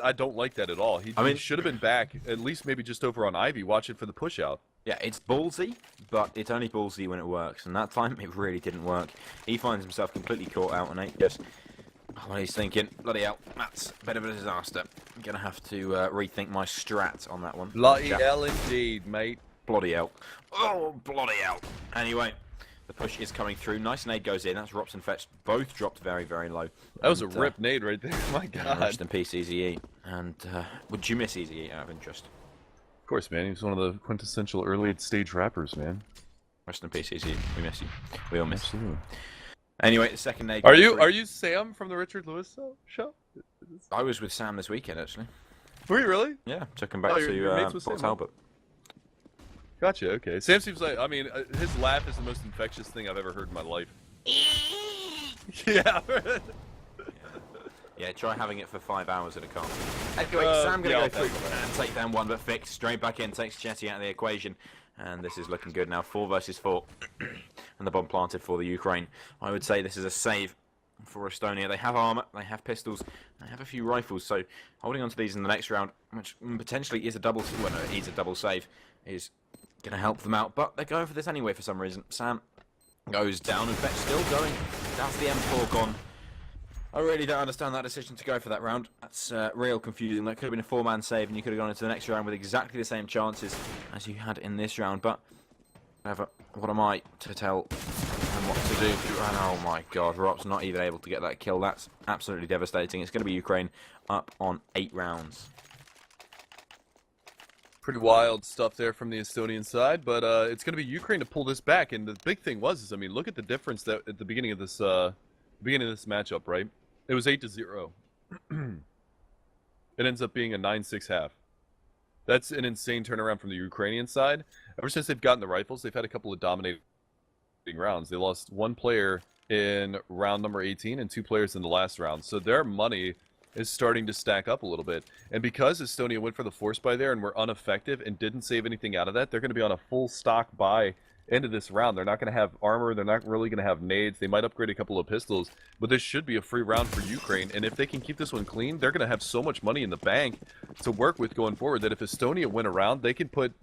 I don't like that at all. He should have been back, at least maybe just over on Ivy, watching for the push out. Yeah, it's ballsy, but it's only ballsy when it works, and that time it really didn't work. He finds himself completely caught out, and he's thinking, bloody hell, that's a bit of a disaster. I'm going to have to rethink my strat on that one. Bloody hell indeed, mate. Bloody hell. Oh, bloody hell. Anyway, the push is coming through. Nice nade goes in. That's Rops and Fetch. Both dropped very, very low. That was a rip nade right there. My God. Rest in peace, Easy E. And would you miss Easy E out of interest? Of course, man. He was one of the quintessential early stage rappers, man. Rest in peace, Easy E. We miss you. We all miss you. Absolutely. Anyway, the second nade. Are you Sam from the Richard Lewis show? I was with Sam this weekend, actually. Were you really? Yeah, took him back to Port Talbot. Gotcha, okay. Sam seems like, I mean, his laugh is the most infectious thing I've ever heard in my life. Yeah. Yeah, try having it for 5 hours at a con. Anyway, Sam going to go through and take down one, but Fix straight back in, takes Chetty out of the equation. And this is looking good now, 4 versus 4. And the bomb planted for the Ukraine. I would say this is a save for Estonia. They have armor, they have pistols, they have a few rifles, so holding on to these in the next round, which potentially is a double, well no, it is a double save, is going to help them out, but they're going for this anyway for some reason. Sam goes down and Fetch still going. That's the M4 gone. I really don't understand that decision to go for that round. That's real confusing. That could have been a 4-man save and you could have gone into the next round with exactly the same chances as you had in this round, but however, what am I to tell them what to do? And oh my God, Rob's not even able to get that kill. That's absolutely devastating. It's going to be Ukraine up on 8 rounds. Pretty wild stuff there from the Estonian side, but it's going to be Ukraine to pull this back. And the big thing was, I mean, look at the difference that at the beginning of this matchup, right? It was 8-0. It ends up being a 9-6 half. That's an insane turnaround from the Ukrainian side. Ever since they've gotten the rifles, they've had a couple of dominating rounds. They lost one player in round number 18 and 2 players in the last round. So their money is starting to stack up a little bit. And because Estonia went for the force buy there and were ineffective and didn't save anything out of that, they're going to be on a full stock buy into this round. They're not going to have armor. They're not really going to have nades. They might upgrade a couple of pistols, but this should be a free round for Ukraine. And if they can keep this one clean, they're going to have so much money in the bank to work with going forward that if Estonia win a round, they can put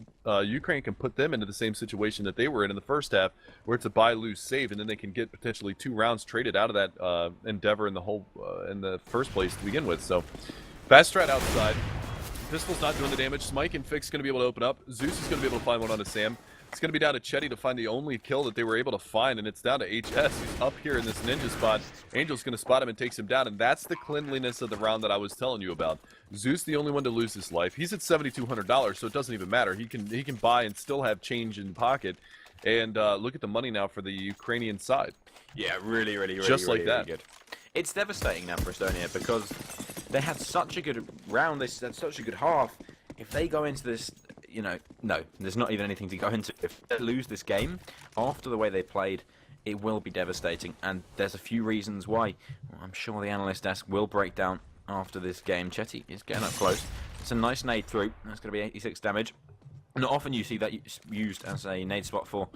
Ukraine can put them into the same situation that they were in the first half, where it's a buy, lose, save, and then they can get potentially 2 rounds traded out of that endeavor in the whole in the first place to begin with. So fast strat outside. Pistol's not doing the damage. Smike and Fix going to be able to open up. Zeus is going to be able to find one onto Sam. It's going to be down to Chetty to find the only kill that they were able to find, and it's down to HS, who's up here in this ninja spot. Angel's going to spot him and takes him down, and that's the cleanliness of the round that I was telling you about. Zeus, the only one to lose his life. He's at $7,200, so it doesn't even matter. He can buy and still have change in pocket. And look at the money now for the Ukrainian side. Yeah, really, Just like that. good. It's devastating now for Estonia because they had such a good round. They had such a good half. If they go into this, you know, no, there's not even anything to go into. If they lose this game, after the way they played, it will be devastating. And there's a few reasons why. Well, I'm sure the analyst desk will break down after this game. Chetty is getting up close. It's a nice nade through. That's going to be 86 damage. Not often you see that used as a nade spot for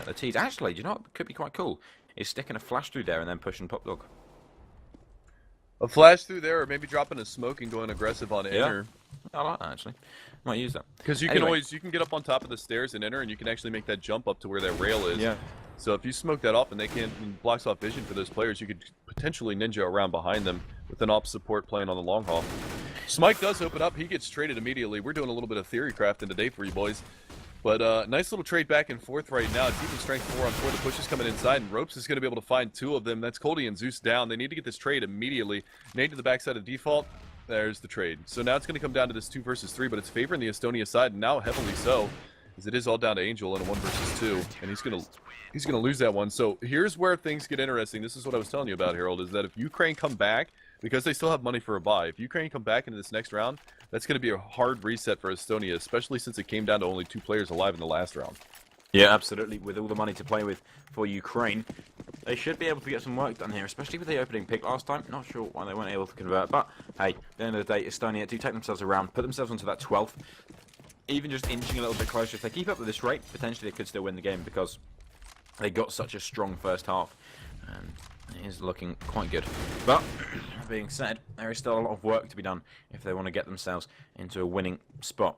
the T's. Actually, do you know what could be quite cool? Is sticking a flash through there and then pushing Pop Dog. A flash through there, or maybe dropping a smoke and going aggressive on inner. I like that, actually. Might use that. Because you can always, you can get up on top of the stairs and enter, and you can actually make that jump up to where that rail is. Yeah. So if you smoke that off and they can't, and blocks off vision for those players, you could potentially ninja around behind them with an op support playing on the long haul. Smike does open up. He gets traded immediately. We're doing a little bit of theory crafting today for you boys. But nice little trade back and forth right now. Keeping strength 4 on 4. The push is coming inside, and Ropes is going to be able to find 2 of them. That's Coldy and Zeus down. They need to get this trade immediately. Nade to the backside of default. There's the trade. So now it's going to come down to this 2 versus 3, but it's favoring the Estonia side, and now heavily so, as it is all down to Angel in a 1 versus 2, and he's gonna lose that one. So here's where things get interesting. This is what I was telling you about, Harold, is that if Ukraine come back, because they still have money for a buy, if Ukraine come back into this next round, that's going to be a hard reset for Estonia, especially since it came down to only 2 players alive in the last round. Yeah, absolutely. With all the money to play with for Ukraine, they should be able to get some work done here, especially with the opening pick last time. Not sure why they weren't able to convert, but hey, at the end of the day, Estonia do take themselves around, put themselves onto that 12th, even just inching a little bit closer. If they keep up with this rate, potentially they could still win the game because they got such a strong first half. And it is looking quite good. But, that being said, there is still a lot of work to be done if they want to get themselves into a winning spot.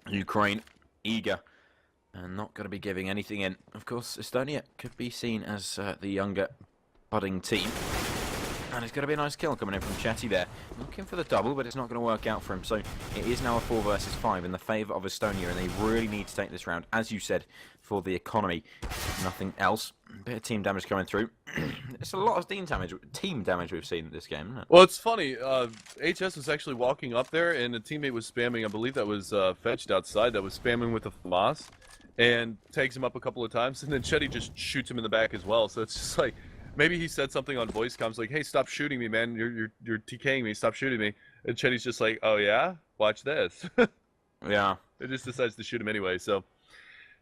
Ukraine, eager, and not going to be giving anything in. Of course, Estonia could be seen as the younger, budding team. And it's going to be a nice kill coming in from Chetty there. Looking for the double, but it's not going to work out for him. So it is now a 4 versus 5 in the favour of Estonia, and they really need to take this round, as you said, for the economy. Nothing else. A bit of team damage coming through. It's a lot of team damage we've seen in this game, isn't it? Well, it's funny. HS was actually walking up there, and a teammate was spamming. I believe that was Fetched outside that was spamming with the FAMAS, and tags him up a couple of times, and then Chetty just shoots him in the back as well. So it's just like, maybe he said something on voice comms like, "Hey, stop shooting me, man! You're TKing me. Stop shooting me." And Chetty's just like, "Oh yeah, watch this." Yeah. It just decides to shoot him anyway. So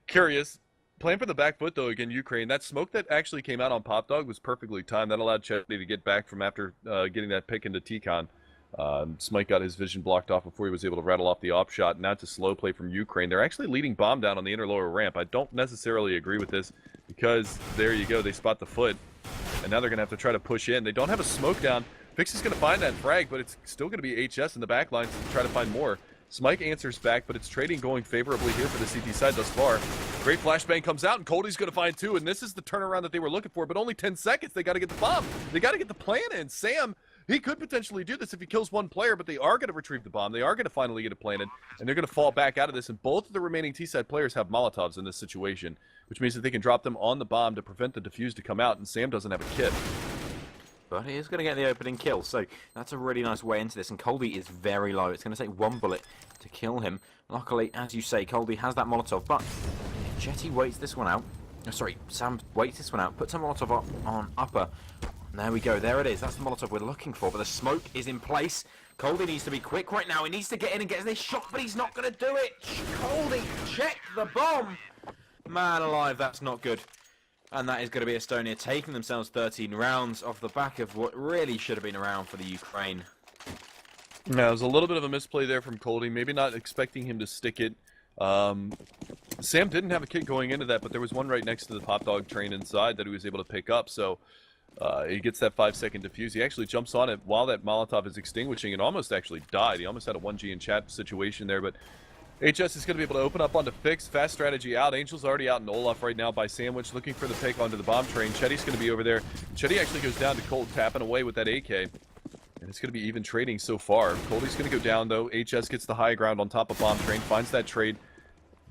curious. Playing for the back foot though, again, Ukraine. That smoke that actually came out on Pop Dog was perfectly timed. That allowed Chetty to get back from after getting that pick into T-Con. Smike got his vision blocked off before he was able to rattle off the op shot. Now it's a slow play from Ukraine. They're actually leading bomb down on the inner lower ramp. I don't necessarily agree with this because there you go. They spot the foot. And now they're going to have to try to push in. They don't have a smoke down. Fix is going to find that frag, but it's still going to be HS in the back line to try to find more. Smike answers back, but it's trading going favorably here for the CT side thus far. Great flashbang comes out, and Cody's going to find 2, and this is the turnaround that they were looking for, but only 10 seconds. They got to get the bomb. They got to get the plan in. Sam, he could potentially do this if he kills 1 player, but they are going to retrieve the bomb. They are going to finally get it planted, and they're going to fall back out of this, and both of the remaining T-side players have Molotovs in this situation, which means that they can drop them on the bomb to prevent the defuse to come out, and Sam doesn't have a kit. but he is going to get the opening kill. So that's a really nice way into this. And Colby is very low. It's going to take one bullet to kill him. Luckily, as you say, Colby has that Molotov. But if Chetty waits this one out, Sam waits this one out, puts a Molotov up on upper. There we go. There it is. That's the Molotov we're looking for. But the smoke is in place. Colby needs to be quick right now. He needs to get in and get this shot, but he's not going to do it. Colby, check the bomb. Man alive, that's not good. And that is going to be Estonia taking themselves 13 rounds off the back of what really should have been a round for the Ukraine. Yeah, it was a little bit of a misplay there from Colby. Maybe not expecting him to stick it. Sam didn't have a kit going into that, but there was one right next to the pop dog train inside that he was able to pick up. So he gets that 5-second defuse. He actually jumps on it while that Molotov is extinguishing and almost actually died. He almost had a 1G in chat situation there, but HS is going to be able to open up onto Fix. Fast strategy out. Angel's already out in Olaf right now by Sandwich, looking for the pick onto the bomb train. Chetty's going to be over there. Chetty actually goes down to Colt, tapping away with that AK. And it's going to be even trading so far. Colby's going to go down, though. HS gets the high ground on top of bomb train, finds that trade.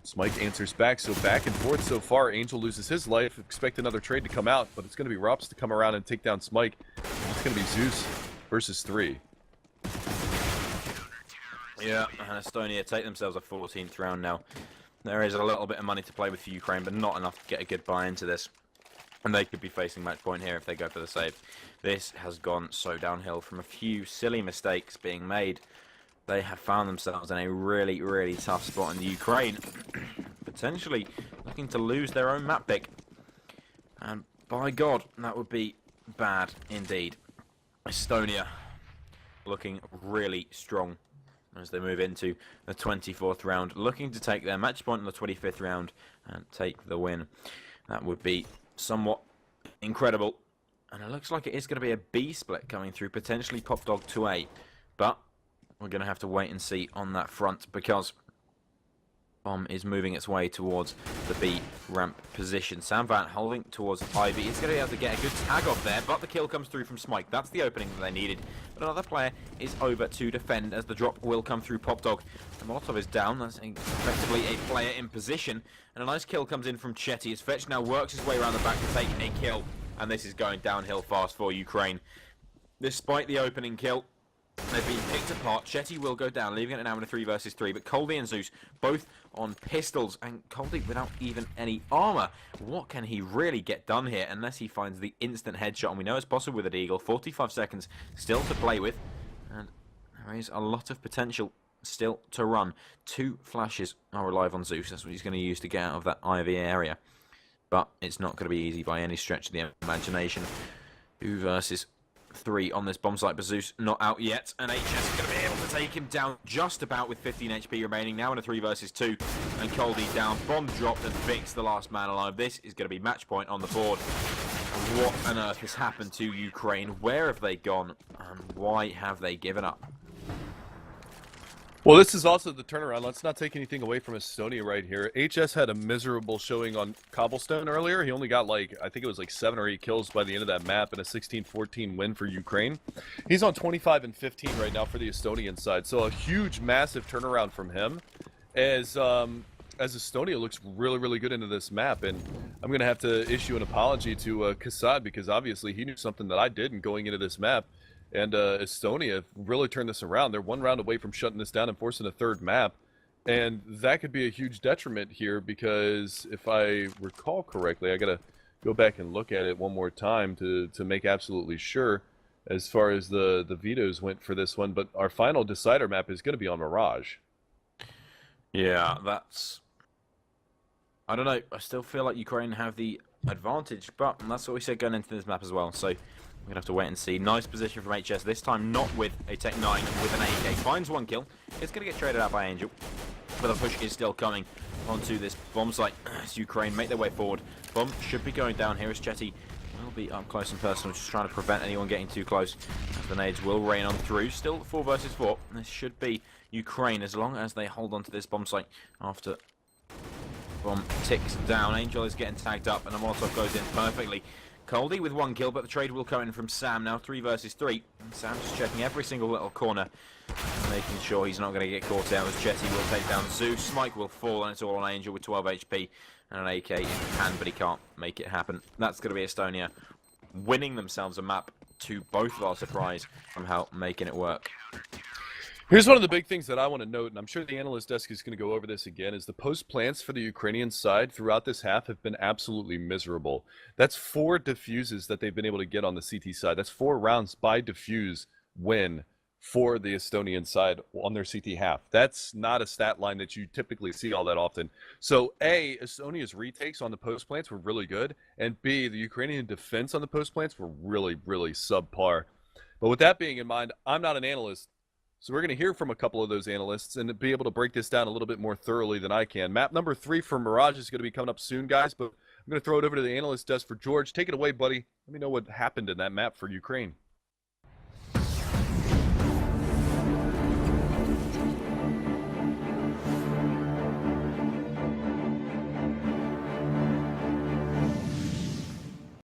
Smike answers back, so back and forth so far. Angel loses his life. Expect another trade to come out, but it's going to be Rups to come around and take down Smike. It's going to be Zeus versus 3. Yeah, and Estonia take themselves a 14th round now. There is a little bit of money to play with for Ukraine, but not enough to get a good buy into this. And they could be facing match point here if they go for the save. This has gone so downhill from a few silly mistakes being made. They have found themselves in a really, really tough spot in the Ukraine. Potentially looking to lose their own map pick. And by God, that would be bad indeed. Estonia looking really strong as they move into the 24th round, looking to take their match point in the 25th round and take the win. That would be somewhat incredible. And it looks like it is going to be a B split coming through, potentially Pop Dog to A. But we're going to have to wait and see on that front because Bomb is moving its way towards the B ramp position. Sam Van holding towards Ivy. He's going to be able to get a good tag off there, but the kill comes through from Smike. That's the opening that they needed. But another player is over to defend as the drop will come through Pop Dog. The Molotov is down. That's effectively a player in position. And a nice kill comes in from Chetty as Fetch now works his way around the back to take a kill. And this is going downhill fast for Ukraine. Despite the opening kill, they've been picked apart. Chetty will go down, leaving it now in a 3 versus 3. But Colby and Zeus both on pistols, and Colby without even any armor. What can he really get done here unless he finds the instant headshot? And we know it's possible with a Deagle. 45 seconds still to play with, and there is a lot of potential still to run. 2 flashes are alive on Zeus. That's what he's going to use to get out of that IV area. But it's not going to be easy by any stretch of the imagination. 2 versus 3 on this bomb site, but Zeus not out yet, and HS is going to be able to take him down just about with 15 HP remaining, now in a 3 versus 2, and Colby down, bomb dropped and Fix the last man alive. This is going to be match point on the board. What on earth has happened to Ukraine? Where have they gone, and why have they given up? Well, this is also the turnaround. Let's not take anything away from Estonia right here. HS had a miserable showing on Cobblestone earlier. He only got I think it was 7 or 8 kills by the end of that map and a 16-14 win for Ukraine. He's on 25 and 15 right now for the Estonian side. So a huge, massive turnaround from him as Estonia looks really, really good into this map. And I'm going to have to issue an apology to Kassad because obviously he knew something that I didn't going into this map. And Estonia really turned this around. They're 1 round away from shutting this down and forcing a 3rd map. And that could be a huge detriment here because if I recall correctly, I got to go back and look at it one more time to make absolutely sure as far as the vetoes went for this one. But our final decider map is going to be on Mirage. Yeah, that's... I don't know. I still feel like Ukraine have the advantage, but that's what we said going into this map as well. So we're going to have to wait and see. Nice position from HS, this time not with a Tech 9, with an AK. Finds 1 kill. It's going to get traded out by Angel. But the push is still coming onto this bomb site as Ukraine make their way forward. Bomb should be going down here as Chetty will be up close and personal, just trying to prevent anyone getting too close. As the nades will rain on through. Still 4 versus 4. This should be Ukraine as long as they hold on to this bomb site after bomb ticks down. Angel is getting tagged up and the Molotov goes in perfectly. Colby with 1 kill, but the trade will come in from Sam now, 3 versus 3. And Sam just checking every single little corner, making sure he's not going to get caught out as Chetty will take down Zeus. Smike will fall, and it's all on Angel with 12 HP and an AK in hand, but he can't make it happen. That's going to be Estonia winning themselves a map to both of our surprise, somehow making it work. Here's one of the big things that I want to note, and I'm sure the analyst desk is going to go over this again, is the post plants for the Ukrainian side throughout this half have been absolutely miserable. That's 4 defuses that they've been able to get on the CT side. That's 4 rounds by defuse win for the Estonian side on their CT half. That's not a stat line that you typically see all that often. So A, Estonia's retakes on the post plants were really good, and B, the Ukrainian defense on the post plants were really, really subpar. But with that being in mind, I'm not an analyst, so we're going to hear from a couple of those analysts and be able to break this down a little bit more thoroughly than I can. Map number 3 for Mirage is going to be coming up soon, guys, but I'm going to throw it over to the analyst desk for George. Take it away, buddy. Let me know what happened in that map for Ukraine.